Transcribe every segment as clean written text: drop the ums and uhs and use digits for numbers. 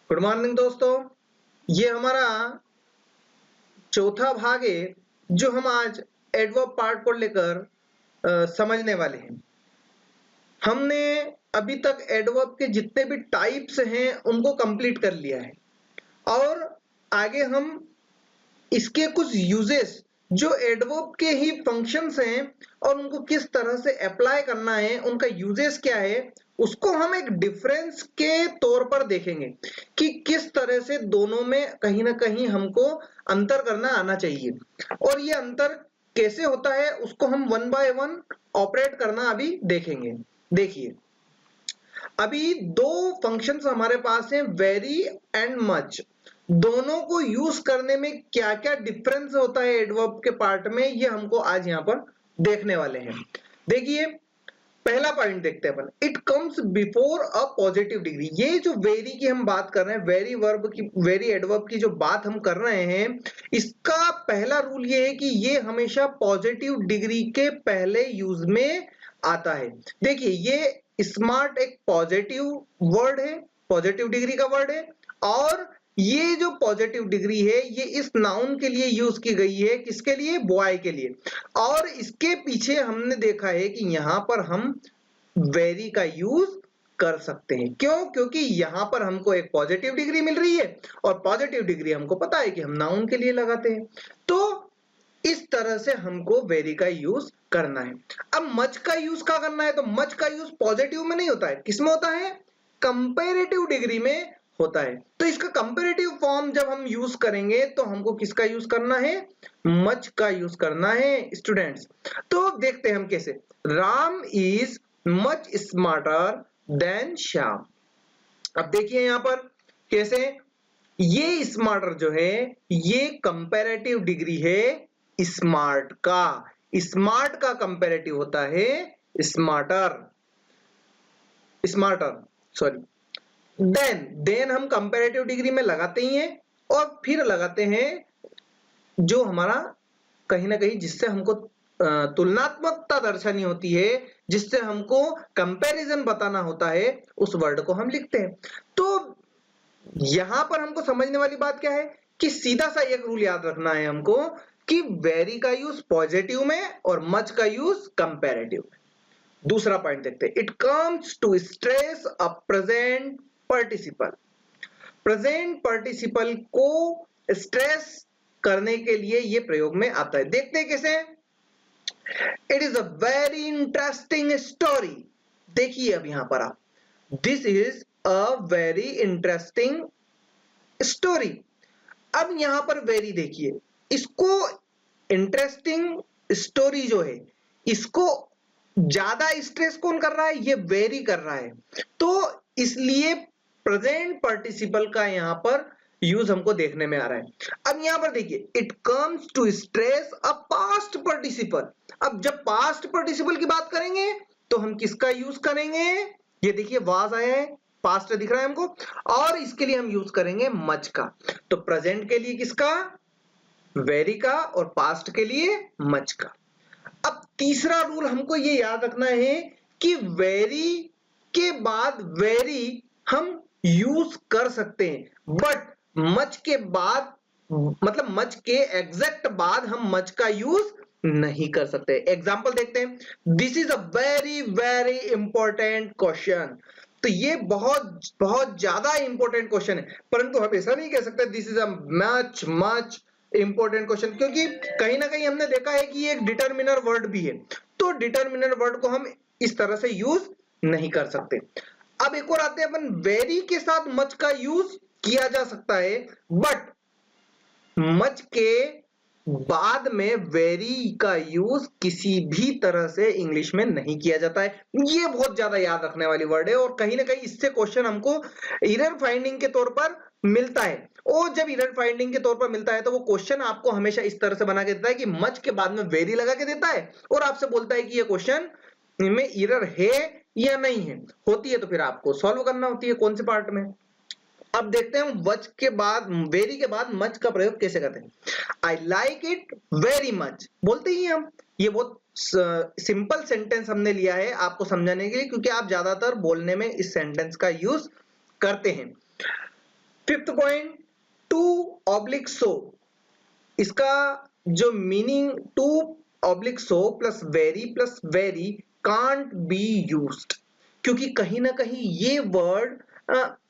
Good morning दोस्तों। ये हमारा चौथा भाग है जो हम आज एडवर्ब पार्ट को लेकर समझने वाले हैं। हमने अभी तक एडवर्ब के जितने भी टाइप्स हैं उनको कंप्लीट कर लिया है और आगे हम इसके कुछ यूजेस जो एडवर्ब के ही फंक्शंस हैं और उनको किस तरह से अप्लाई करना है, उनका यूजेस क्या है, उसको हम एक डिफरेंस के तौर पर देखेंगे कि किस तरह से दोनों में कहीं ना कहीं हमको अंतर करना आना चाहिए और ये अंतर कैसे होता है उसको हम वन बाय वन ऑपरेट करना अभी देखेंगे। देखिए, अभी दो फंक्शंस हमारे पास हैं, वेरी एंड मच। दोनों को यूज करने में क्या क्या डिफरेंस होता है एडवर्ब के पार्ट में, ये हमको आज यहां पर देखने वाले हैं। देखिए, पहला पॉइंट देखते हैं अपन, it comes before a positive degree. ये जो वेरी की हम बात कर रहे हैं, वेरी वर्ब की, वेरी एडवर्ब की जो बात हम कर रहे हैं, इसका पहला रूल ये है कि ये हमेशा पॉजिटिव डिग्री के पहले यूज में आता है। देखिए, ये स्मार्ट एक पॉजिटिव वर्ड है, पॉजिटिव डिग्री का वर्ड है और ये जो पॉजिटिव डिग्री है ये इस नाउन के लिए यूज की गई है। किसके लिए? बॉय के लिए। और इसके पीछे हमने देखा है कि यहां पर हम वेरी का यूज कर सकते हैं। क्यों? क्योंकि यहां पर हमको एक पॉजिटिव डिग्री मिल रही है और पॉजिटिव डिग्री हमको पता है कि हम नाउन के लिए लगाते हैं। तो इस तरह से हमको वेरी का यूज करना है। अब मच का यूज क्या करना है? तो मच का यूज पॉजिटिव में नहीं होता है, किसमें होता है? कंपैरेटिव डिग्री में होता है। तो इसका कंपैरेटिव फॉर्म जब हम यूज करेंगे तो हमको किसका यूज करना है? मच का यूज करना है स्टूडेंट्स। तो देखते हैं हम कैसे। Ram is much smarter than Shyam. अब देखिए यहां पर कैसे, ये स्मार्टर जो है ये कंपैरेटिव डिग्री है स्मार्ट का। स्मार्ट का कंपैरेटिव होता है स्मार्टर, स्मार्टर सॉरी। देन हम कंपैरेटिव डिग्री में लगाते ही हैं और फिर लगाते हैं जो हमारा कहीं ना कहीं जिससे हमको तुलनात्मकता दर्शानी होती है, जिससे हमको कंपैरिजन बताना होता है, उस वर्ड को हम लिखते हैं। तो यहां पर हमको समझने वाली बात क्या है कि सीधा सा एक रूल याद रखना है हमको कि वेरी का यूज पॉजिटिव में और मच का यूज कंपैरेटिव में। दूसरा पॉइंट देखते हैं, it comes to stress a present participle. Present participle को स्ट्रेस करने के लिए ये प्रयोग में आता है। देखते हैं कैसे। It is a very interesting story. देखिए अब यहां पर आप, this is a very interesting story. अब यहां पर वेरी देखिए, इसको इंटरेस्टिंग स्टोरी जो है इसको ज्यादा स्ट्रेस कौन कर रहा है? ये वेरी कर रहा है। तो इसलिए प्रेजेंट पार्टिसिपल का यहां पर यूज हमको देखने में आ रहा है। अब यहां पर देखिए, it comes to stress a past participle. अब जब पास्ट पार्टिसिपल की बात करेंगे तो हम किसका यूज करेंगे? ये देखिए वाज आया है, पास्ट दिख रहा है हमको, और इसके लिए हम यूज करेंगे मच का। तो प्रेजेंट के लिए किसका? वेरी का, और पास्ट के लिए मच का। अब तीसरा रूल हमको ये याद रखना है कि वेरी के बाद वेरी हम यूज कर सकते हैं, बट मच के बाद, मतलब मच के एग्जैक्ट बाद हम मच का यूज नहीं कर सकते। एग्जाम्पल देखते हैं, this is a very very important question. तो ये बहुत बहुत ज्यादा इंपॉर्टेंट क्वेश्चन है, परंतु हम ऐसा नहीं कह सकते this is a much much important question, क्योंकि कहीं ना कहीं हमने देखा है कि ये एक डिटर्मिनर वर्ड भी है। तो डिटर्मिनर वर्ड को हम इस तरह से यूज नहीं कर सकते। अब एक और आते हैं अपन, वेरी के साथ मच का यूज किया जा सकता है, बट मच के बाद में वेरी का यूज किसी भी तरह से इंग्लिश में नहीं किया जाता है। ये बहुत ज्यादा याद रखने वाली वर्ड है और कहीं ना कहीं इससे क्वेश्चन हमको एरर फाइंडिंग के तौर पर मिलता है। और जब एरर फाइंडिंग के तौर पर मिलता है तो वो क्वेश्चन आपको हमेशा इस तरह से बना के देता है कि मच के बाद में वेरी लगा के देता है और आपसे बोलता है कि ये क्वेश्चन में एरर है या नहीं है। होती है तो फिर आपको सॉल्व करना होती है कौन से पार्ट में। अब देखते हैं वच के बाद, वेरी के बाद मच का प्रयोग कैसे करते हैं। I like it very much बोलते ही हम, ये बहुत सिंपल सेंटेंस हमने लिया है आपको समझाने के लिए, क्योंकि आप ज्यादातर बोलने में इस सेंटेंस का यूज करते हैं। फिफ्थ पॉइंट, टू ऑब्लिक सो, इसका जो meaning to oblique so plus very can't be used, क्योंकि कहीं ना कहीं ये वर्ड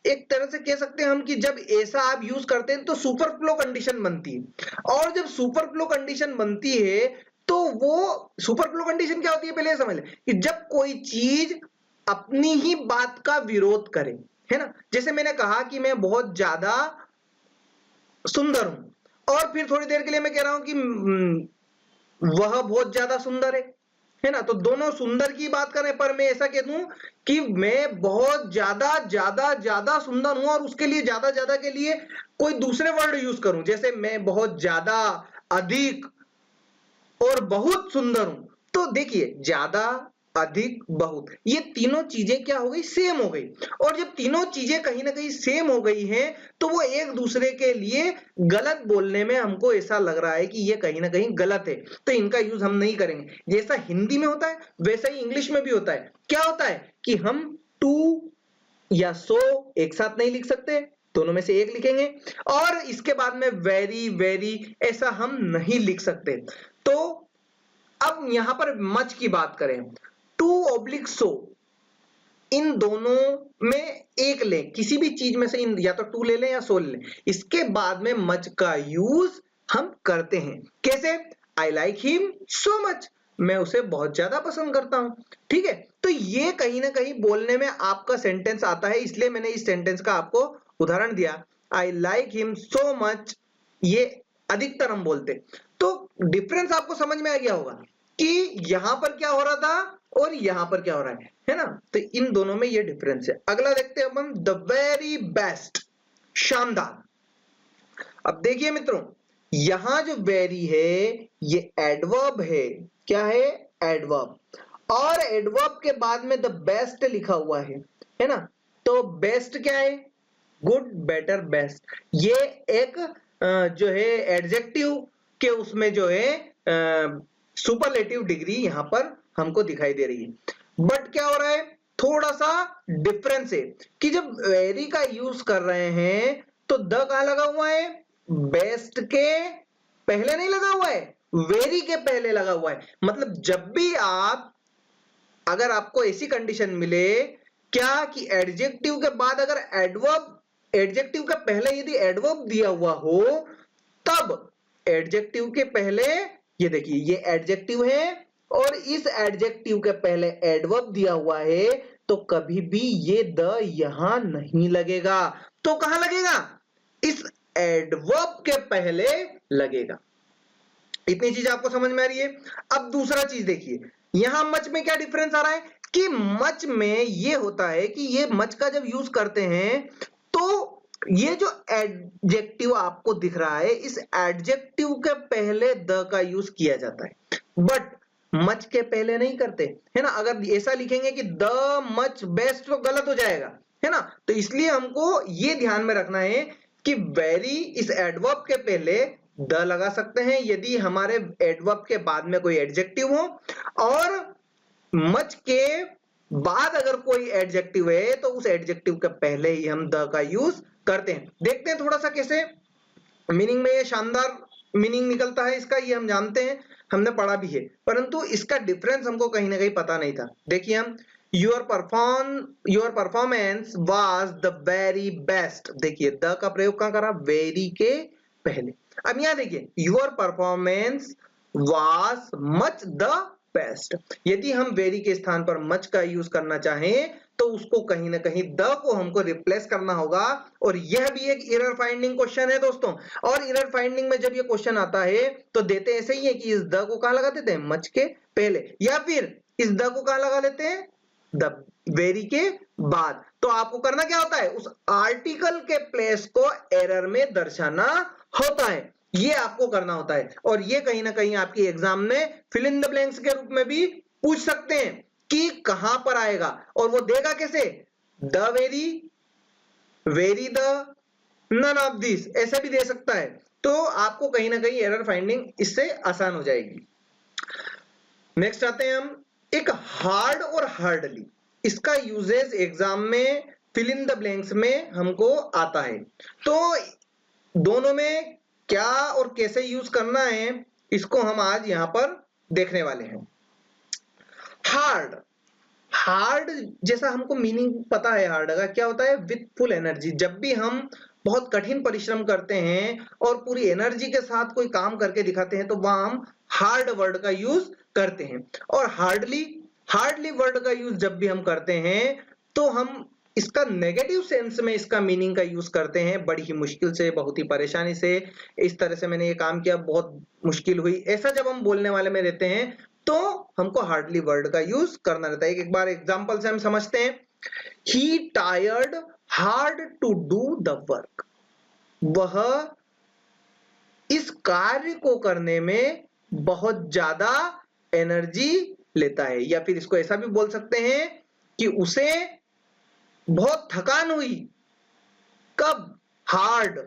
एक तरह से कह सकते हैं हम कि जब ऐसा आप यूज करते हैं तो सुपरफ्लो कंडीशन बनती है, और जब सुपरफ्लो कंडीशन बनती है तो वो सुपरफ्लो कंडीशन क्या होती है पहले समझ लें, कि जब कोई चीज अपनी ही बात का विरोध करे, है ना। जैसे मैंने कहा कि मैं बहुत ज्यादा सुंदर हूं, और फिर थोड़ी देर के लिए मैं कह रहा हूं कि वह बहुत ज्यादा सुंदर है ना। तो दोनों सुंदर की बात करें, पर मैं ऐसा कह दूं कि मैं बहुत ज्यादा ज्यादा ज्यादा सुंदर हूं, और उसके लिए ज्यादा ज्यादा के लिए कोई दूसरे वर्ड यूज करूं, जैसे मैं बहुत ज्यादा, अधिक और बहुत सुंदर हूं। तो देखिए, ज्यादा, अधिक, बहुत, ये तीनों चीजें क्या हो गई, सेम हो गई। और जब तीनों चीजें कहीं ना कहीं सेम हो गई हैं तो वो एक दूसरे के लिए गलत बोलने में हमको ऐसा लग रहा है कि ये कहीं ना कहीं गलत है, तो इनका यूज हम नहीं करेंगे। जैसा हिंदी में होता है वैसा ही इंग्लिश में भी होता है। क्या होता है कि हम टू या सो एक साथ नहीं लिख सकते, दोनों में से एक लिखेंगे, और इसके बाद में वेरी ऐसा हम नहीं लिख सकते। तो अब यहां पर मच की बात करें, टू ऑब्लिक सो, इन दोनों में एक लें, किसी भी चीज में से इन, या तो टू ले लें या सो ले लें, इसके बाद में मच का यूज हम करते हैं। कैसे? I like him so much, मैं उसे बहुत ज्यादा पसंद करता हूं। ठीक है, तो ये कहीं ना कहीं बोलने में आपका सेंटेंस आता है, इसलिए मैंने इस सेंटेंस का आपको उदाहरण दिया, I like him so much, ये अधिकतर हम बोलते। तो डिफरेंस आपको समझ में आ गया होगा कि यहां पर क्या हो रहा था और यहां पर क्या हो रहा है ना। तो इन दोनों में ये डिफरेंस है। अगला देखते हैं हम, द वेरी बेस्ट, शानदार। अब देखिए मित्रों, यहां जो वेरी है ये एडवर्ब है। क्या है? एडवर्ब। और एडवर्ब के बाद में द बेस्ट लिखा हुआ है ना। तो बेस्ट क्या है? Good, better, best. ये एक जो है एडजेक्टिव के उसमें जो है सुपरलेटिव डिग्री यहां पर हमको दिखाई दे रही है। बट क्या हो रहा है, थोड़ा सा डिफरेंस है कि जब वेरी का यूज कर रहे हैं तो द कहां लगा हुआ है? बेस्ट के पहले नहीं लगा हुआ है, वेरी के पहले लगा हुआ है। मतलब जब भी आप, अगर आपको ऐसी कंडीशन मिले क्या कि एडजेक्टिव के बाद अगर एडवर्ब, एडजेक्टिव के पहले यदि एडवर्ब दिया हुआ हो, तब एडजेक्टिव के पहले, ये देखिए ये एडजेक्टिव है और इस एडजेक्टिव के पहले एडवर्ब दिया हुआ है, तो कभी भी ये द यहां नहीं लगेगा। तो कहां लगेगा? इस एडवर्ब के पहले लगेगा। इतनी चीज आपको समझ में आ रही है। अब दूसरा चीज देखिए, यहां मच में क्या डिफरेंस आ रहा है कि मच में ये होता है कि ये मच का जब यूज करते हैं तो ये जो एडजेक्टिव आपको दिख रहा है, इस एडजेक्टिव के पहले द का यूज किया जाता है, बट मच के पहले नहीं करते, है ना। अगर ऐसा लिखेंगे कि द मच बेस्ट तो गलत हो जाएगा, है ना। तो इसलिए हमको ये ध्यान में रखना है कि वेरी इस एडवर्ब के पहले द लगा सकते हैं यदि हमारे एडवर्ब के बाद में कोई एडजेक्टिव हो, और मच के बाद अगर कोई एडजेक्टिव है तो उस एडजेक्टिव के पहले ही हम द का यूज करते हैं। देखते हैं थोड़ा सा कैसे मीनिंग में ये शानदार मीनिंग निकलता है इसका, ये हम जानते हैं, हमने पढ़ा भी है, परंतु इसका डिफरेंस हमको कहीं ना कहीं पता नहीं था। देखिए हम, your performance was the very best, देखिए द का प्रयोग कहां करा? वेरी के पहले। अब यहां देखिए, your performance was much the best, यदि हम वेरी के स्थान पर मच का यूज करना चाहें तो उसको कहीं ना कहीं द को हमको रिप्लेस करना होगा। और यह भी एक एरर फाइंडिंग क्वेश्चन है दोस्तों। और एरर फाइंडिंग में जब ये क्वेश्चन आता है तो देते ऐसे ही है कि इस द को कहां लगा देते हैं? मच के पहले, या फिर इस द को कहां लगा लेते हैं? द वेरी के बाद। तो आपको करना क्या होता है? उस आर्टिकल के प्लेस को एरर में दर्शाना होता है, ये आपको करना होता है। और ये कहीं ना कहीं आपकी एग्जाम में फिल इन द ब्लैंक्स के रूप में भी पूछ सकते हैं कि कहां पर आएगा, और वो देगा कैसे? The very, very the, none of this, ऐसे भी दे सकता है। तो आपको कहीं ना कहीं एरर फाइंडिंग इससे आसान हो जाएगी। नेक्स्ट आते हैं हम, एक हार्ड और हार्डली, इसका यूजेस एग्जाम में फिल इन द ब्लैंक्स में हमको आता है। तो दोनों में क्या और कैसे यूज करना है इसको हम आज यहां पर देखने वाले हैं। हार्ड, हार्ड जैसा हमको मीनिंग पता है हार्ड का क्या होता है, विथ फुल एनर्जी। जब भी हम बहुत कठिन परिश्रम करते हैं और पूरी एनर्जी के साथ कोई काम करके दिखाते हैं तो वहां हम हार्ड वर्ड का यूज करते हैं। और हार्डली, हार्डली वर्ड का यूज जब भी हम करते हैं तो हम इसका नेगेटिव सेंस में इसका मीनिंग का यूज करते हैं, बड़ी ही मुश्किल से, बहुत ही परेशानी से, इस तरह से मैंने ये काम किया, बहुत मुश्किल हुई, ऐसा जब हम बोलने वाले में रहते हैं तो हमको हार्डली वर्ड का यूज करना रहता है। एक बार एग्जांपल से हम समझते हैं। He tired hard to do the work, वह इस कार्य को करने में बहुत ज्यादा एनर्जी लेता है। या फिर इसको ऐसा भी बोल सकते हैं कि उसे बहुत थकान हुई। कब? हार्ड,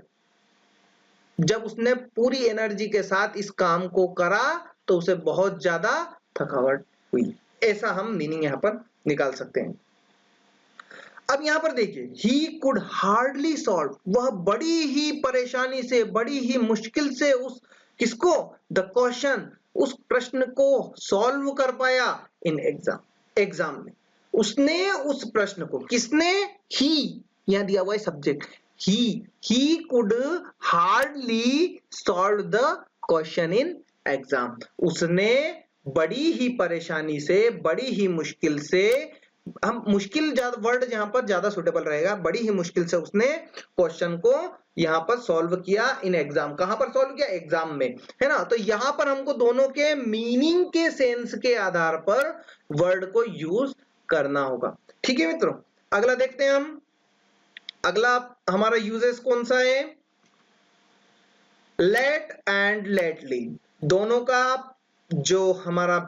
जब उसने पूरी एनर्जी के साथ इस काम को करा तो उसे बहुत ज्यादा थकावट हुई। ऐसा हम मीनिंग यहां पर निकाल सकते हैं। अब यहां पर देखिए, ही कुड हार्डली सॉल्व, वह बड़ी ही परेशानी से, बड़ी ही मुश्किल से उस किसको, द क्वेश्चन, उस प्रश्न को सॉल्व कर पाया इन एग्जाम, एग्जाम में। उसने उस प्रश्न को, किसने, ही, यहां दिया हुआ है subject, he could hardly solve the question in exam. उसने बड़ी ही परेशानी से, बड़ी ही मुश्किल से, हम मुश्किल वर्ड यहां पर ज्यादा सुटेबल रहेगा, बड़ी ही मुश्किल से उसने क्वेश्चन को यहां पर सॉल्व किया इन एग्जाम। कहां पर सॉल्व किया? एग्जाम में, है ना। तो यहां पर हमको दोनों के मीनिंग के सेंस के आधार पर वर्ड को यूज करना होगा। ठीक है मित्रों, अगला देखते हैं हम। अगला हमारा यूजेस कौन सा है? लेट एंड लेटली, दोनों का जो हमारा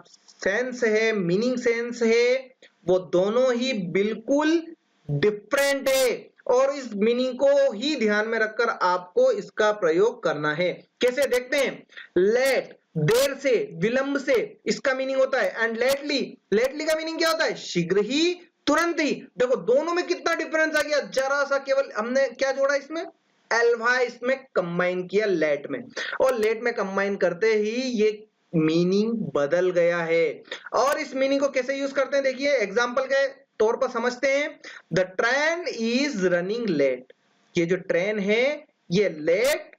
सेंस है, मीनिंग सेंस है, वो दोनों ही बिल्कुल डिफरेंट है और इस मीनिंग को ही ध्यान में रखकर आपको इसका प्रयोग करना है। कैसे? देखते हैं। लेट, देर से, विलंब से, इसका मीनिंग होता है। एंड लेटली, लेटली का मीनिंग क्या होता है? शीघ्र ही, तुरंत ही। देखो दोनों में कितना डिफरेंस आ गया, जरा सा, केवल हमने क्या जोड़ा इसमें, एल्वा इसमें कंबाइन किया लेट में, और लेट में कंबाइन करते ही ये मीनिंग बदल गया है। और इस मीनिंग को कैसे यूज करते हैं देखिए, एग्जांपल के तौर पर समझते हैं। The train is running late, ये जो ट्रेन है ये लेट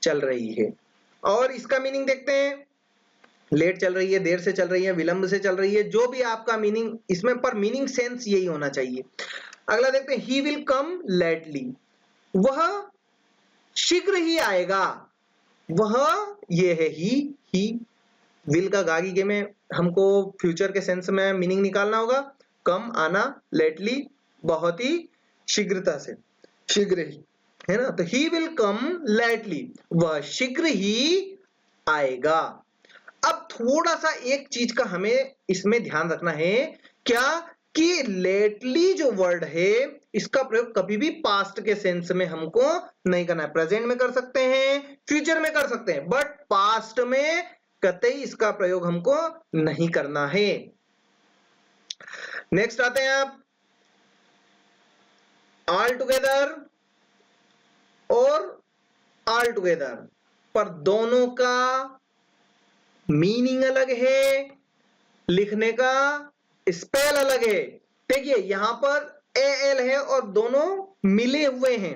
चल रही है। और इसका मीनिंग देखते हैं, लेट चल रही है, देर से चल रही है, विलंब से चल रही है, जो भी आपका मीनिंग इसमें, पर मीनिंग सेंस यही होना चाहिए। अगला देखते हैं, ही विल कम लेटली, वह शीघ्र ही आएगा। वह, ये है ही विल का गागी के में हमको फ्यूचर के सेंस में मीनिंग निकालना होगा। कम, आना, लेटली, बहुत ही शीघ्रता से, शीघ्र ही, है ना। तो ही विल कम लेटली, वह शीघ्र ही आएगा। अब थोड़ा सा एक चीज का हमें इसमें ध्यान रखना है, क्या कि लेटली जो वर्ड है इसका प्रयोग कभी भी पास्ट के सेंस में हमको नहीं करना है। प्रेजेंट में कर सकते हैं, फ्यूचर में कर सकते हैं, बट पास्ट में कतई इसका प्रयोग हमको नहीं करना है। नेक्स्ट आते हैं आप, ऑल टुगेदर और ऑल टुगेदर, पर दोनों का मीनिंग अलग है, लिखने का स्पेल अलग है। देखिए यहां पर एल है और दोनों मिले हुए हैं,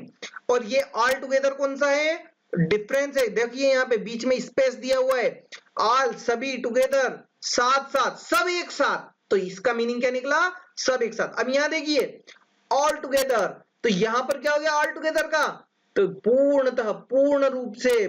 और ये ऑल टुगेदर कौन सा है, डिफरेंस है। देखिए यहां पे बीच में स्पेस दिया हुआ है, ऑल, सभी, टुगेदर, साथ साथ, सब एक साथ, तो इसका मीनिंग क्या निकला, सब एक साथ। अब यहां देखिए ऑल टुगेदर, तो यहां पर क्या हो गया ऑल टुगेदर का, तो पूर्णतः, पूर्ण रूप से,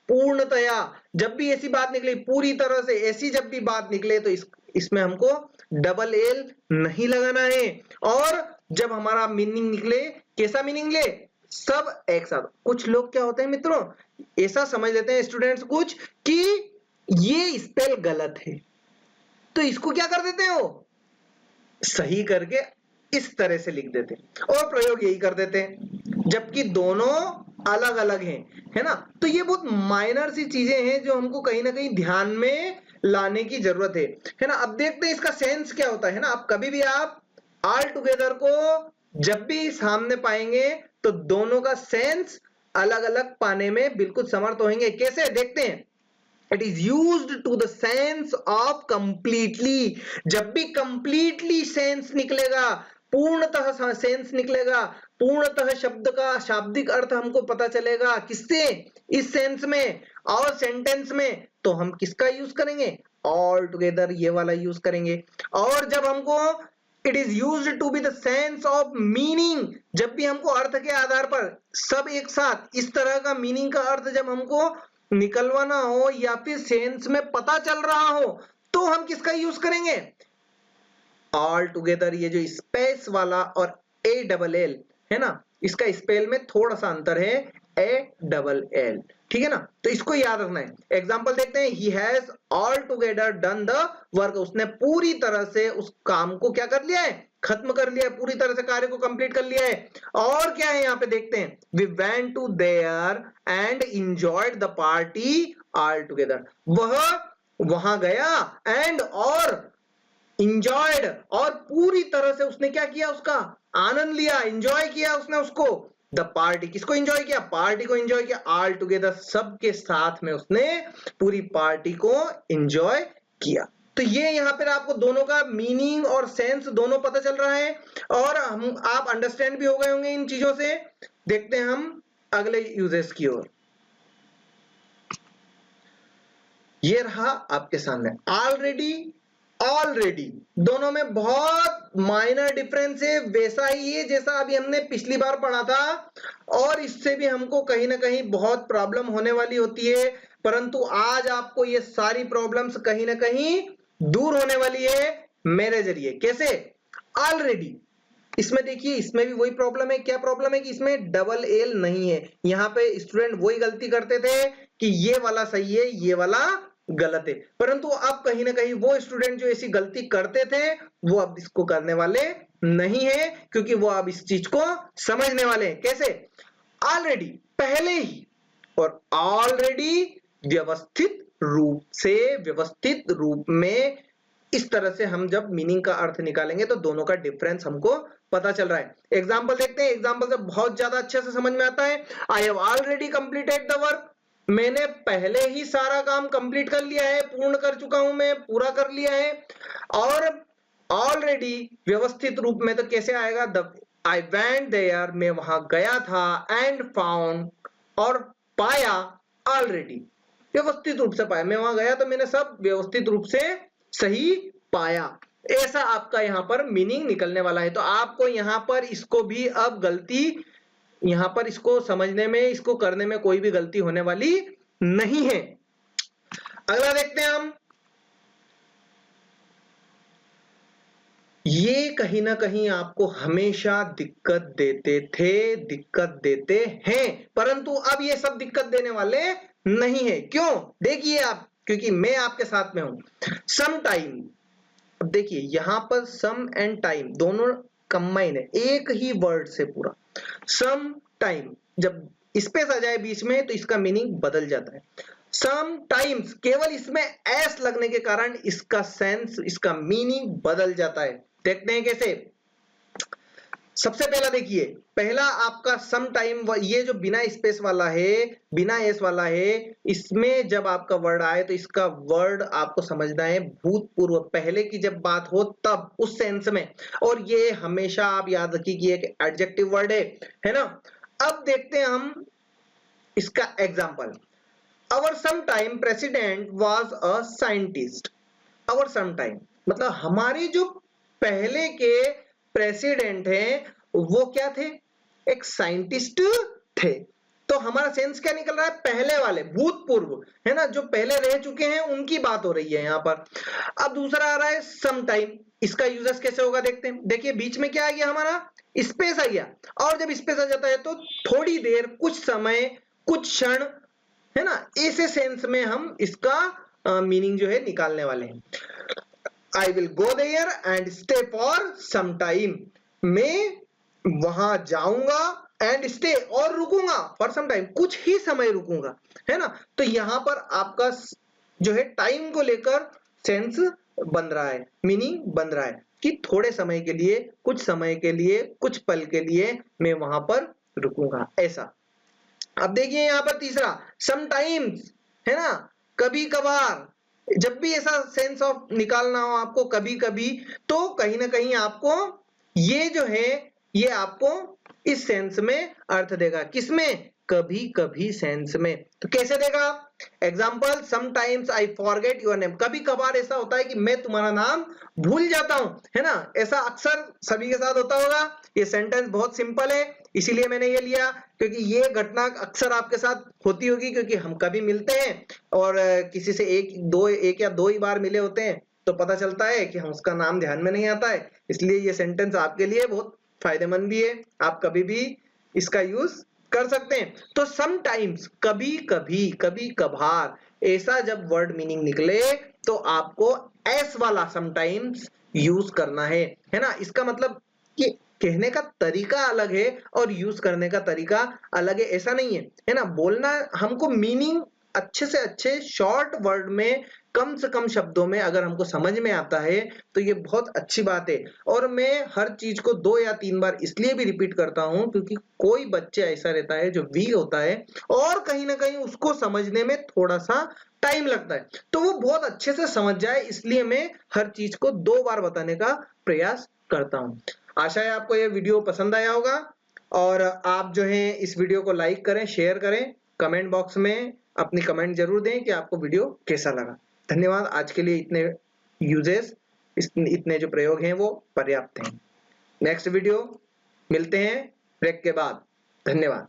पूर्णतया, जब भी ऐसी बात निकले, पूरी तरह से, ऐसी जब भी बात निकले तो इसमें हमको डबल एल नहीं लगाना है। और जब हमारा मीनिंग निकले, कैसा मीनिंग ले, सब एक साथ। कुछ लोग क्या होते हैं मित्रों, ऐसा समझ लेते हैं स्टूडेंट्स कुछ कि ये स्पेल गलत है, तो इसको क्या कर देते हो, सही करके इस तरह से लिख देते हैं और प्रयोग यही कर देते हैं, जबकि दोनों अलग अलग हैं, है ना। तो ये बहुत माइनर सी चीजें हैं जो हमको कहीं ना कहीं ध्यान में लाने की जरूरत है ना। अब देखते हैं इसका सेंस क्या होता है ना। अब कभी भी आप ऑल टुगेदर को जब भी सामने पाएंगे तो दोनों का सेंस अलग अलग पाने में बिल्कुल समर्थ होंगे। कैसे, देखते हैं। It is used to the sense of completely. जब भी कंप्लीटली सेंस निकलेगा, पूर्णतः सेंस निकलेगा, पूर्णतः शब्द का शाब्दिक अर्थ हमको पता चलेगा, किससे, इस सेंस में और सेंटेंस में, तो हम किसका यूज करेंगे, ऑल टुगेदर, ये वाला यूज करेंगे। और जब हमको it is used to be the sense of meaning, जब भी हमको अर्थ के आधार पर सब एक साथ इस तरह का मीनिंग का अर्थ जब हमको निकलवाना हो या फिर सेंस में पता चल रहा हो, तो हम किसका यूज करेंगे, ऑल टुगेदर। ये जो स्पेस वाला और ए डबल एल है ना, इसका स्पेल में थोड़ा सा अंतर है, ए डबल एल, ठीक है ना, तो इसको याद रखना है। एग्जांपल देखते हैं, he has all together done the work, उसने पूरी तरह से उस काम को क्या कर लिया है, खत्म कर लिया है, पूरी तरह से कार्य को कंप्लीट कर लिया है। और क्या है यहाँ पे देखते हैं, we went to there and enjoyed the party all together, वह वहां गया एंड और इंजॉयड, और पूरी तरह से उसने क्या किया, उसका आनंद लिया, एंजॉय किया उसने उसको, द पार्टी, किसको एंजॉय किया, पार्टी को एंजॉय किया, ऑल टुगेदर, सबके साथ में उसने पूरी पार्टी को एंजॉय किया। तो ये यहाँ पर आपको दोनों का मीनिंग और सेंस दोनों पता चल रहा है, और हम आप अंडरस्टैंड भी हो गए होंगे इन चीजों से। देखते हैं हम अगले यूजेस की ओर। ये रहा आपके सामने ऑलरेडी, ऑलरेडी, दोनों में बहुत माइनर डिफरेंस है, वैसा ही है जैसा अभी हमने पिछली बार पढ़ा था, और इससे भी हमको कहीं ना कहीं बहुत प्रॉब्लम होने वाली होती है, परंतु आज आपको ये सारी प्रॉब्लम्स कहीं ना कहीं दूर होने वाली है मेरे जरिए। कैसे, ऑलरेडी, इसमें देखिए, इसमें भी वही प्रॉब्लम है। क्या प्रॉब्लम है कि इसमें डबल एल नहीं है। यहाँ पे स्टूडेंट वही गलती करते थे कि ये वाला सही है, ये वाला गलत है, परंतु अब कहीं ना कहीं वो स्टूडेंट जो ऐसी गलती करते थे वो अब इसको करने वाले नहीं है, क्योंकि वो अब इस चीज को समझने वाले हैं। कैसे, ऑलरेडी, पहले ही, और ऑलरेडी व्यवस्थित रूप से, व्यवस्थित रूप में, इस तरह से हम जब मीनिंग का अर्थ निकालेंगे तो दोनों का डिफरेंस हमको पता चल रहा है। एग्जाम्पल देखते हैं, एग्जाम्पल से बहुत ज्यादा अच्छे से समझ में आता है। I have already completed the work, मैंने पहले ही सारा काम कंप्लीट कर लिया है, पूर्ण कर चुका हूं मैं, पूरा कर लिया है। और ऑलरेडी व्यवस्थित रूप में तो कैसे आएगा, द आई वेंट देयर, मैं वहां गया था, एंड फाउंड, और पाया, ऑलरेडी व्यवस्थित रूप से पाया, मैं वहां गया तो मैंने सब व्यवस्थित रूप से सही पाया। ऐसा आपका यहां पर मीनिंग निकलने वाला है। तो आपको यहां पर इसको भी अब गलती, यहां पर इसको समझने में, इसको करने में कोई भी गलती होने वाली नहीं है। अगला देखते हैं हम, ये कहीं ना कहीं आपको हमेशा दिक्कत देते थे, दिक्कत देते हैं, परंतु अब ये सब दिक्कत देने वाले नहीं है। क्यों, देखिए आप, क्योंकि मैं आपके साथ में हूं। सम टाइम, अब देखिए यहां पर सम एंड टाइम दोनों कंबाइन है, एक ही वर्ड से पूरा। सम टाइम, जब स्पेस आ जाए बीच में तो इसका मीनिंग बदल जाता है। सम टाइम्स, केवल इसमें एस लगने के कारण इसका सेंस, इसका मीनिंग बदल जाता है। देखते हैं कैसे। सबसे पहला देखिए, पहला आपका सम टाइम, ये जो बिना स्पेस वाला है, बिना एस वाला है, इसमें जब आपका वर्ड आए तो इसका वर्ड आपको समझना है भूतपूर्व, पहले की जब बात हो तब, उस सेंस में। और ये हमेशा आप याद रखिए कि एक एडजेक्टिव वर्ड है ना। अब देखते हैं हम इसका example. Our sometime president was a scientist. Our sometime मतलब हमारे जो पहले के प्रेसिडेंट हैं वो क्या थे, एक साइंटिस्ट थे। तो हमारा सेंस क्या निकल रहा है, पहले वाले, भूतपूर्व, है ना, जो पहले रह चुके हैं उनकी बात हो रही है यहां पर। अब दूसरा आ रहा है सम टाइम, इसका यूजेस कैसे होगा देखते हैं। देखिए बीच में क्या आ गया, हमारा स्पेस आ गया, और जब स्पेस आ जाता है तो थोड़ी देर, कुछ समय, कुछ क्षण, है ना, ऐसे सेंस में हम इसका मीनिंग जो है निकालने वाले हैं। I will go there and stay for some time, मैं वहां जाऊंगा, एंड स्टे, और रुकूंगा, फॉर सम टाइम, कुछ ही समय रुकूंगा, है ना। तो यहां पर आपका जो है टाइम को लेकर सेंस बन रहा है, मीनिंग बन रहा है। कि थोड़े समय के लिए, कुछ समय के लिए, कुछ पल के लिए मैं वहां पर रुकूंगा, ऐसा। अब देखिए यहाँ पर तीसरा, समटाइम्स, है ना, कभी कभार। जब भी ऐसा सेंस ऑफ निकालना हो आपको कभी कभी, तो कहीं ना कहीं आपको ये जो है ये आपको इस सेंस में अर्थ देगा। किसमें? कभी कभी सेंस में। तो कैसे देगा? Example, sometimes I forget your name. कभी कभार ऐसा होता है कि मैं तुम्हारा नाम भूल जाता हूं, है ना, ऐसा अक्सर सभी के साथ होता होगा। ये सेंटेंस बहुत सिंपल है, इसीलिए मैंने ये लिया, क्योंकि ये घटना अक्सर आपके साथ होती होगी, क्योंकि हम कभी मिलते हैं और किसी से एक या दो ही बार मिले होते हैं, तो पता चलता है कि हम उसका नाम ध्यान में नहीं आता है। इसलिए ये सेंटेंस आपके लिए बहुत फायदेमंद भी है, आप कभी भी इसका यूज कर सकते हैं। तो समटाइम्स, कभी कभी, कभी कभार, ऐसा जब वर्ड मीनिंग निकले तो आपको एस वाला समटाइम्स यूज करना है ना। इसका मतलब कि कहने का तरीका अलग है और यूज करने का तरीका अलग है, ऐसा नहीं है ना। बोलना हमको मीनिंग अच्छे से अच्छे शॉर्ट वर्ड में, कम से कम शब्दों में अगर हमको समझ में आता है तो ये बहुत अच्छी बात है। और मैं हर चीज को 2 या 3 बार इसलिए भी रिपीट करता हूं क्योंकि कोई बच्चे ऐसा रहता है जो वीक होता है और कहीं ना कहीं उसको समझने में थोड़ा सा टाइम लगता है, तो वो बहुत अच्छे से समझ जाए, इसलिए मैं हर चीज को 2 बार बताने का प्रयास करता हूं। आशा है आपको ये वीडियो पसंद आया होगा और आप जो है इस वीडियो को लाइक करें, शेयर करें, कमेंट बॉक्स में अपनी कमेंट जरूर दें कि आपको वीडियो कैसा लगा। धन्यवाद। आज के लिए इतने यूजेस, इतने जो प्रयोग हैं वो पर्याप्त हैं। नेक्स्ट वीडियो मिलते हैं ब्रेक के बाद। धन्यवाद।